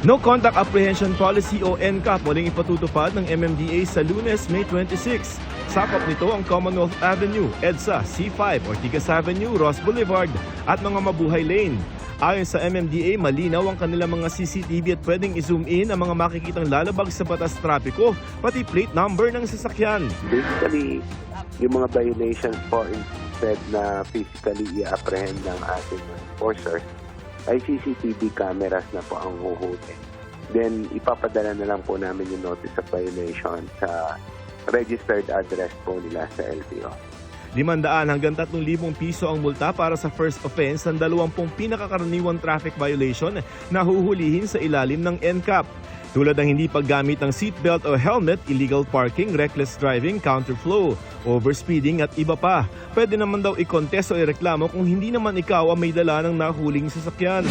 No Contact Apprehension Policy o NCAP muling ipatutupad ng MMDA sa Lunes, May 26. Sakop nito ang Commonwealth Avenue, EDSA, C5, Ortigas Avenue, Ross Boulevard at mga Mabuhay Lane. Ayon sa MMDA, malinaw ang kanilang mga CCTV at pwedeng i-zoom in ang mga makikitang lalabag sa batas trapiko, pati plate number ng sasakyan. Basically, yung mga violations po instead na physically i-apprehend ng ating enforcers, ay CCTV cameras na po ang huhuli. Then, ipapadala na lang po namin yung notice of violation sa registered address po nila sa LTO. 500 hanggang 3,000 piso ang multa para sa first offense ng 20 pinakakaraniwang traffic violation na huhulihin sa ilalim ng NCAP. Tulad ng hindi paggamit ng seatbelt o helmet, illegal parking, reckless driving, counterflow, overspeeding at iba pa. Pwede naman daw i-contest o ireklamo kung hindi naman ikaw ang may dala ng nahuling sasakyan.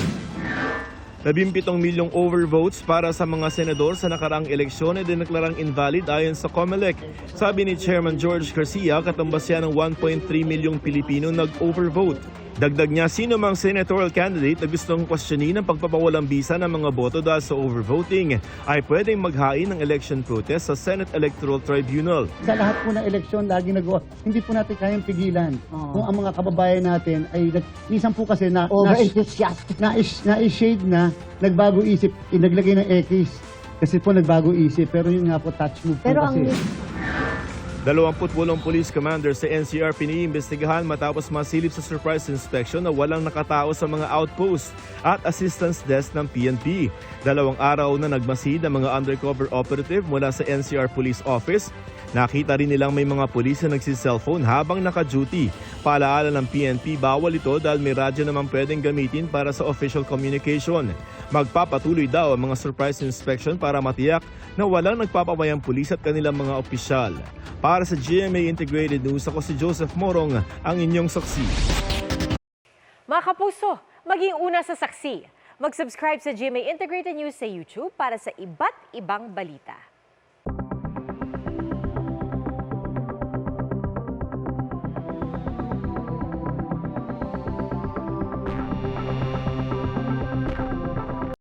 17 milyong overvotes para sa mga senador sa nakaraang eleksyon ay dineklarang invalid ayon sa COMELEC. Sabi ni Chairman George Garcia, katumbas yan ng 1.3 milyong Pilipino nag-overvote. Dagdag niya, sino mang senatorial candidate na gustong questionin ang pagpapawalang bisa ng mga boto dahil sa overvoting ay pwedeng maghain ng election protest sa Senate Electoral Tribunal. Sa lahat po ng eleksyon, lagi nagawa. Hindi po natin kayang pigilan. Kung ang mga kababayan natin ay, minsan po kasi over-enthusiastic. Na-shade na, nagbago isip, naglagay ng X. Kasi po nagbago isip, pero yun nga po, touch move po Pero kasi. 28 police commander sa NCR piniimbestigahan matapos masilip sa surprise inspection na walang nakatao sa mga outpost at assistance desk ng PNP. 2 araw na nagmasid ang mga undercover operative mula sa NCR Police Office. Nakita rin nilang may mga pulis na nagsiselfone habang naka-duty. Paalaala ng PNP, bawal ito dahil may radyo naman pwedeng gamitin para sa official communication. Magpapatuloy daw ang mga surprise inspection para matiyak na walang nagpapabayang pulis at kanilang mga opisyal. Para sa GMA Integrated News, ako si Joseph Morong, ang inyong saksi. Mga kapuso, maging una sa saksi. Mag-subscribe sa GMA Integrated News sa YouTube para sa iba't ibang balita.